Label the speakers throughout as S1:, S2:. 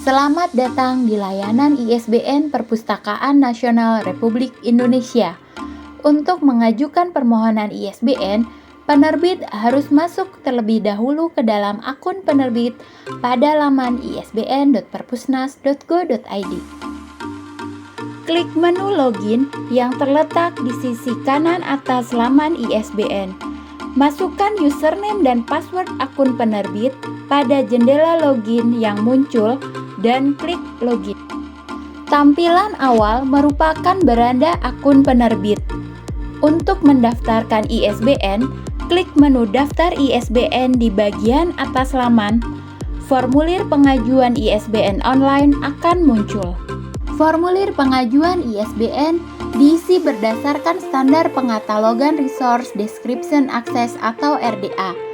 S1: Selamat datang di layanan ISBN Perpustakaan Nasional Republik Indonesia. Untuk mengajukan permohonan ISBN, penerbit harus masuk terlebih dahulu ke dalam akun penerbit pada laman isbn.perpusnas.go.id. Klik menu login yang terletak di sisi kanan atas laman ISBN. Masukkan username dan password akun penerbit pada jendela login yang muncul dan klik login. Tampilan awal merupakan beranda akun penerbit. Untuk mendaftarkan ISBN, klik menu Daftar ISBN di bagian atas laman. Formulir pengajuan ISBN online akan muncul. Formulir pengajuan ISBN diisi berdasarkan standar pengatalogan Resource Description Access atau RDA.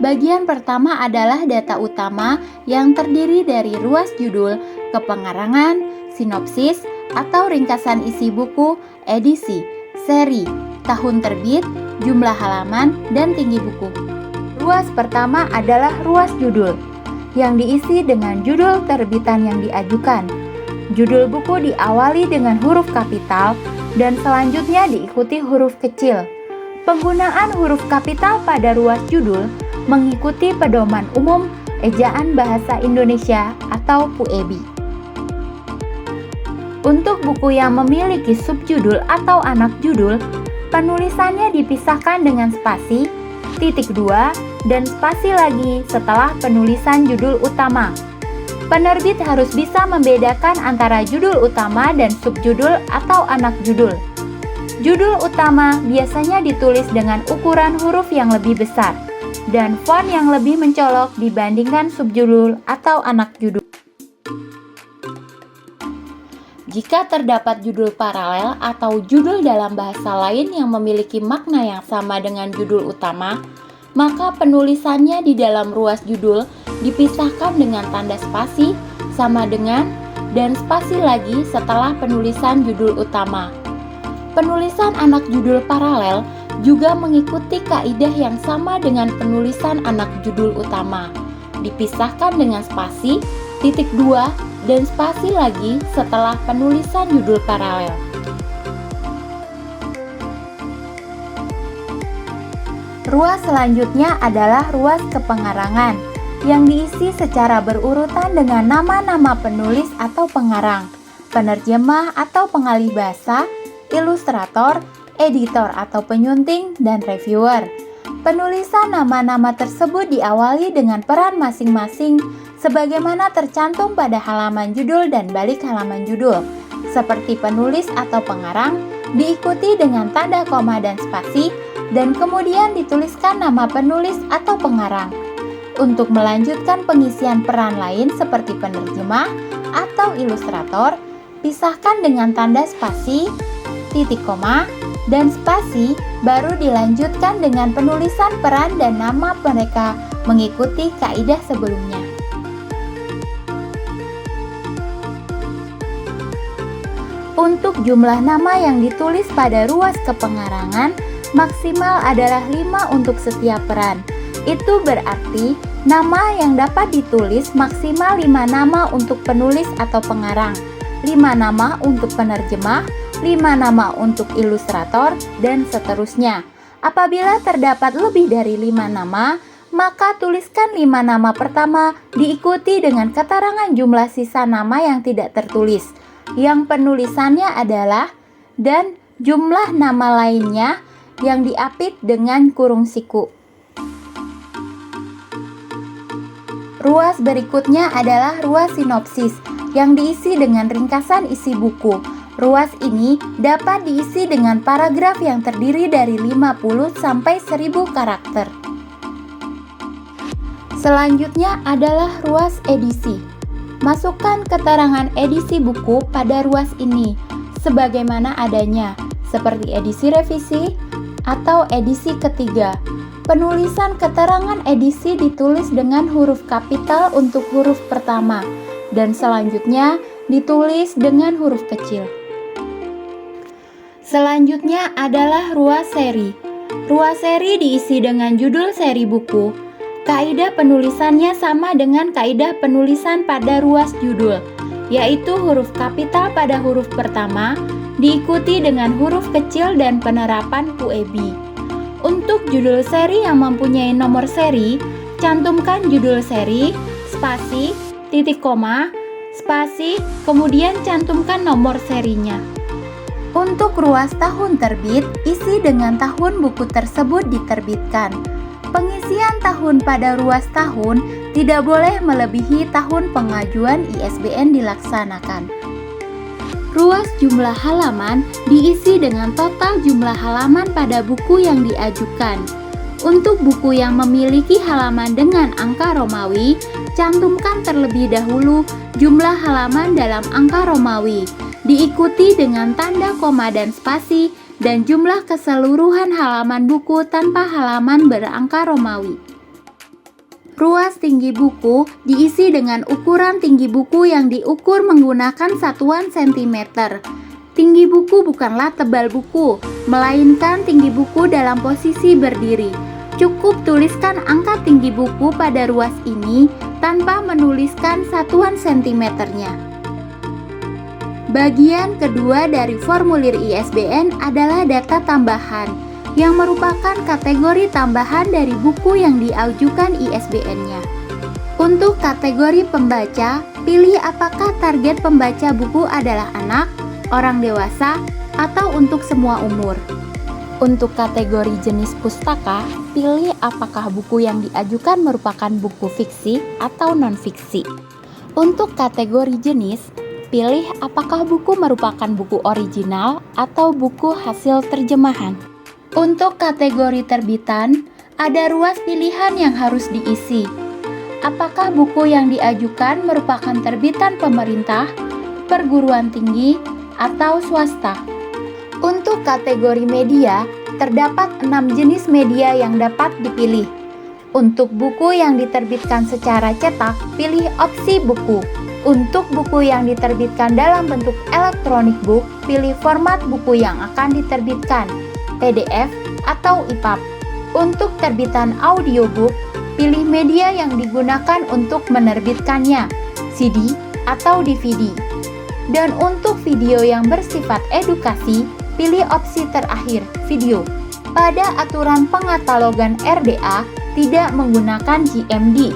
S1: Bagian pertama adalah data utama yang terdiri dari ruas judul, kepengarangan, sinopsis atau ringkasan isi buku, edisi, seri, tahun terbit, jumlah halaman, dan tinggi buku. Ruas pertama adalah ruas judul, yang diisi dengan judul terbitan yang diajukan. Judul buku diawali dengan huruf kapital dan selanjutnya diikuti huruf kecil. Penggunaan huruf kapital pada ruas judul mengikuti Pedoman Umum Ejaan Bahasa Indonesia atau PUEBI. Untuk buku yang memiliki subjudul atau anak judul, penulisannya dipisahkan dengan spasi, titik 2, dan spasi lagi setelah penulisan judul utama. Penerbit harus bisa membedakan antara judul utama dan subjudul atau anak judul. Judul utama biasanya ditulis dengan ukuran huruf yang lebih besar dan font yang lebih mencolok dibandingkan subjudul atau anak judul. Jika terdapat judul paralel atau judul dalam bahasa lain yang memiliki makna yang sama dengan judul utama, maka penulisannya di dalam ruas judul dipisahkan dengan tanda spasi sama dengan dan spasi lagi setelah penulisan judul utama. Penulisan anak judul paralel juga mengikuti kaidah yang sama dengan penulisan anak judul utama. Dipisahkan dengan spasi, titik 2, dan spasi lagi setelah penulisan judul paralel. Ruas selanjutnya adalah ruas kepengarangan, yang diisi secara berurutan dengan nama-nama penulis atau pengarang, penerjemah atau pengalih bahasa, ilustrator, editor atau penyunting, dan reviewer. Penulisan nama-nama tersebut diawali dengan peran masing-masing sebagaimana tercantum pada halaman judul dan balik halaman judul. Seperti penulis atau pengarang, diikuti dengan tanda koma dan spasi, dan kemudian dituliskan nama penulis atau pengarang. Untuk melanjutkan pengisian peran lain seperti penerjemah atau ilustrator, pisahkan dengan tanda spasi, titik koma, dan spasi, baru dilanjutkan dengan penulisan peran dan nama mereka mengikuti kaidah sebelumnya. Untuk jumlah nama yang ditulis pada ruas kepengarangan, maksimal adalah 5 untuk setiap peran. Itu berarti nama yang dapat ditulis maksimal 5 nama untuk penulis atau pengarang, 5 nama untuk penerjemah, 5 nama untuk ilustrator, dan seterusnya. Apabila terdapat lebih dari 5 nama, maka tuliskan 5 nama pertama diikuti dengan keterangan jumlah sisa nama yang tidak tertulis, yang penulisannya adalah, dan jumlah nama lainnya yang diapit dengan kurung siku. Ruas berikutnya adalah ruas sinopsis, yang diisi dengan ringkasan isi buku. Ruas ini dapat diisi dengan paragraf yang terdiri dari 50 sampai 1000 karakter. Selanjutnya adalah ruas edisi. Masukkan keterangan edisi buku pada ruas ini sebagaimana adanya, seperti edisi revisi atau edisi ketiga. Penulisan keterangan edisi ditulis dengan huruf kapital untuk huruf pertama dan selanjutnya ditulis dengan huruf kecil. Selanjutnya adalah ruas seri. Ruas seri diisi dengan judul seri buku, Kaidah penulisannya sama dengan kaidah penulisan pada ruas judul, yaitu huruf kapital pada huruf pertama, diikuti dengan huruf kecil dan penerapan QEB. Untuk judul seri yang mempunyai nomor seri, cantumkan judul seri, spasi, titik koma, spasi, kemudian cantumkan nomor serinya. Untuk ruas tahun terbit, isi dengan tahun buku tersebut diterbitkan. Pengisian tahun pada ruas tahun tidak boleh melebihi tahun pengajuan ISBN dilaksanakan. Ruas jumlah halaman diisi dengan total jumlah halaman pada buku yang diajukan. Untuk buku yang memiliki halaman dengan angka Romawi, cantumkan terlebih dahulu jumlah halaman dalam angka Romawi, diikuti dengan tanda koma dan spasi, dan jumlah keseluruhan halaman buku tanpa halaman berangka Romawi. Ruas tinggi buku diisi dengan ukuran tinggi buku yang diukur menggunakan satuan cm. Tinggi buku bukanlah tebal buku, melainkan tinggi buku dalam posisi berdiri. Cukup tuliskan angka tinggi buku pada ruas ini tanpa menuliskan satuan sentimeternya. Bagian kedua dari formulir ISBN adalah data tambahan, yang merupakan kategori tambahan dari buku yang diajukan ISBN-nya. Untuk kategori pembaca, pilih apakah target pembaca buku adalah anak, orang dewasa, atau untuk semua umur. Untuk kategori jenis pustaka, pilih apakah buku yang diajukan merupakan buku fiksi atau non-fiksi. Untuk kategori jenis, pilih apakah buku merupakan buku original atau buku hasil terjemahan. Untuk kategori terbitan, ada ruas pilihan yang harus diisi. Apakah buku yang diajukan merupakan terbitan pemerintah, perguruan tinggi, atau swasta? Untuk kategori media, terdapat 6 jenis media yang dapat dipilih. Untuk buku yang diterbitkan secara cetak, pilih opsi buku. Untuk buku yang diterbitkan dalam bentuk elektronik book, pilih format buku yang akan diterbitkan, PDF atau EPUB. Untuk terbitan audiobook, pilih media yang digunakan untuk menerbitkannya, CD atau DVD. Dan untuk video yang bersifat edukasi, pilih opsi terakhir, video. Pada aturan pengatalogan RDA, tidak menggunakan GMD.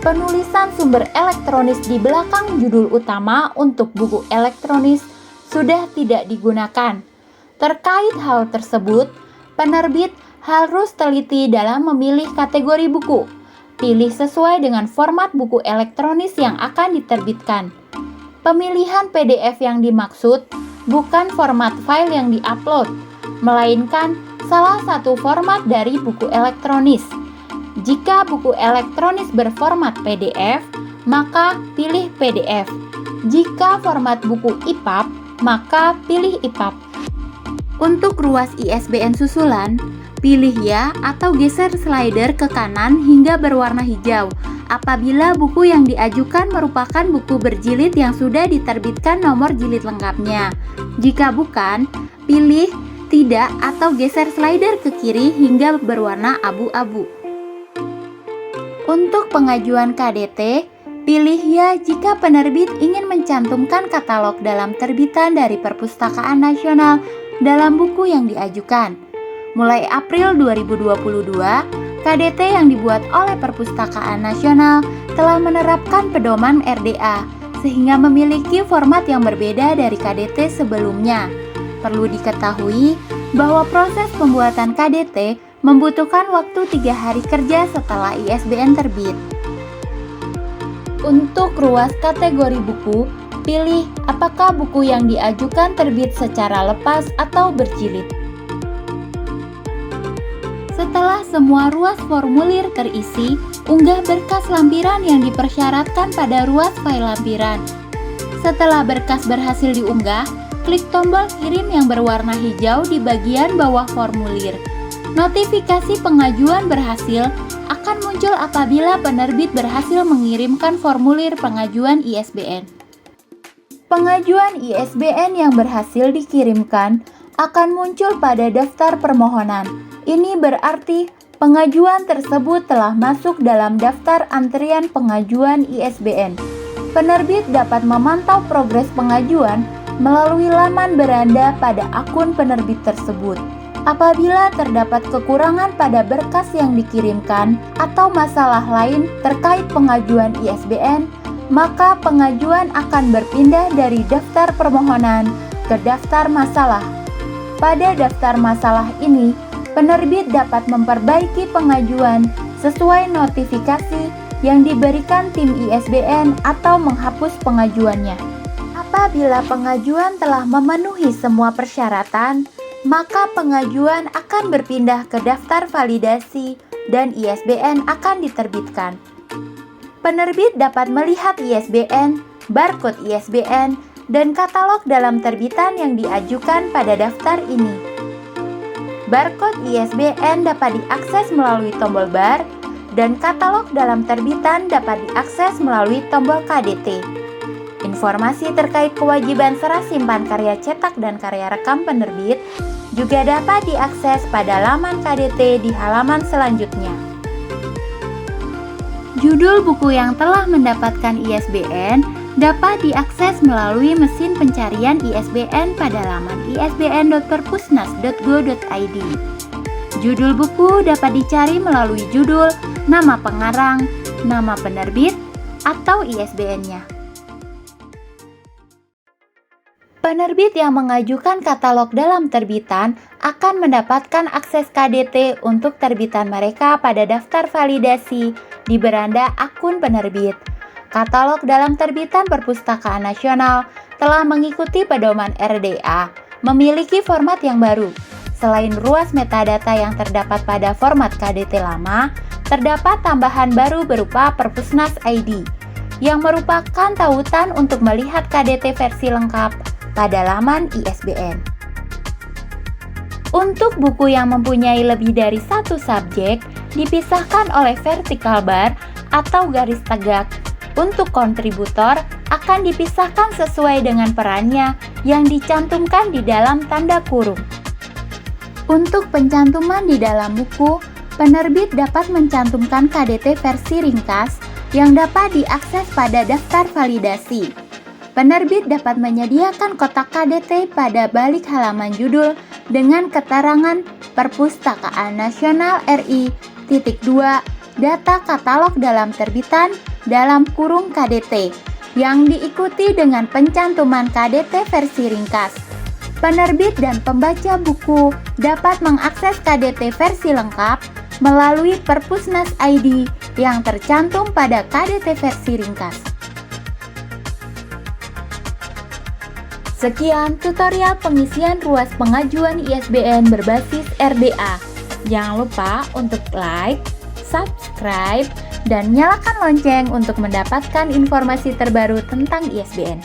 S1: Penulisan sumber elektronis di belakang judul utama untuk buku elektronis sudah tidak digunakan. Terkait hal tersebut, penerbit harus teliti dalam memilih kategori buku. Pilih sesuai dengan format buku elektronis yang akan diterbitkan. Pemilihan PDF yang dimaksud bukan format file yang diupload, melainkan salah satu format dari buku elektronis. Jika buku elektronis berformat PDF, maka pilih PDF. Jika format buku EPUB, maka pilih EPUB. Untuk ruas ISBN susulan, pilih ya atau geser slider ke kanan hingga berwarna hijau apabila buku yang diajukan merupakan buku berjilid yang sudah diterbitkan nomor jilid lengkapnya. Jika bukan, pilih tidak atau geser slider ke kiri hingga berwarna abu-abu. Untuk pengajuan KDT, pilih ya jika penerbit ingin mencantumkan katalog dalam terbitan dari Perpustakaan Nasional dalam buku yang diajukan. Mulai April 2022, KDT yang dibuat oleh Perpustakaan Nasional telah menerapkan pedoman RDA, sehingga memiliki format yang berbeda dari KDT sebelumnya. Perlu diketahui bahwa proses pembuatan KDT membutuhkan waktu 3 hari kerja setelah ISBN terbit. Untuk ruas kategori buku, pilih apakah buku yang diajukan terbit secara lepas atau berjilid. Setelah semua ruas formulir terisi, unggah berkas lampiran yang dipersyaratkan pada ruas file lampiran. Setelah berkas berhasil diunggah, klik tombol kirim yang berwarna hijau di bagian bawah formulir. Notifikasi pengajuan berhasil akan muncul apabila penerbit berhasil mengirimkan formulir pengajuan ISBN. Pengajuan ISBN yang berhasil dikirimkan akan muncul pada daftar permohonan. Ini berarti Pengajuan tersebut telah masuk dalam daftar antrian pengajuan ISBN. Penerbit dapat memantau progres pengajuan melalui laman beranda pada akun penerbit tersebut. Apabila terdapat kekurangan pada berkas yang dikirimkan atau masalah lain terkait pengajuan ISBN, maka pengajuan akan berpindah dari daftar permohonan ke daftar masalah. Pada daftar masalah ini, penerbit dapat memperbaiki pengajuan sesuai notifikasi yang diberikan tim ISBN atau menghapus pengajuannya. Apabila pengajuan telah memenuhi semua persyaratan, maka pengajuan akan berpindah ke daftar validasi dan ISBN akan diterbitkan. Penerbit dapat melihat ISBN, barcode ISBN, dan katalog dalam terbitan yang diajukan pada daftar ini. Barcode ISBN dapat diakses melalui tombol bar, dan katalog dalam terbitan dapat diakses melalui tombol KDT. Informasi terkait kewajiban serah simpan karya cetak dan karya rekam penerbit juga dapat diakses pada laman KDT di halaman selanjutnya. Judul buku yang telah mendapatkan ISBN dapat diakses melalui mesin pencarian ISBN pada laman isbn.perpusnas.go.id. Judul buku dapat dicari melalui judul, nama pengarang, nama penerbit, atau ISBN-nya. Penerbit yang mengajukan katalog dalam terbitan akan mendapatkan akses KDT untuk terbitan mereka pada daftar validasi di beranda akun penerbit. Katalog dalam terbitan Perpustakaan Nasional telah mengikuti pedoman RDA, memiliki format yang baru. Selain ruas metadata yang terdapat pada format KDT lama, terdapat tambahan baru berupa Perpusnas ID, yang merupakan tautan untuk melihat KDT versi lengkap pada laman ISBN. Untuk buku yang mempunyai lebih dari satu subjek, dipisahkan oleh vertical bar atau garis tegak. Untuk kontributor, akan dipisahkan sesuai dengan perannya yang dicantumkan di dalam tanda kurung. Untuk pencantuman di dalam buku, penerbit dapat mencantumkan KDT versi ringkas yang dapat diakses pada daftar validasi. Penerbit dapat menyediakan kotak KDT pada balik halaman judul dengan keterangan Perpustakaan Nasional RI _2 data katalog dalam terbitan dalam kurung KDT yang diikuti dengan pencantuman KDT versi ringkas. Penerbit dan pembaca buku dapat mengakses KDT versi lengkap melalui Perpusnas ID yang tercantum pada KDT versi ringkas. Sekian tutorial pengisian ruas pengajuan ISBN berbasis RDA. Jangan lupa untuk like, subscribe, dan nyalakan lonceng untuk mendapatkan informasi terbaru tentang ISBN.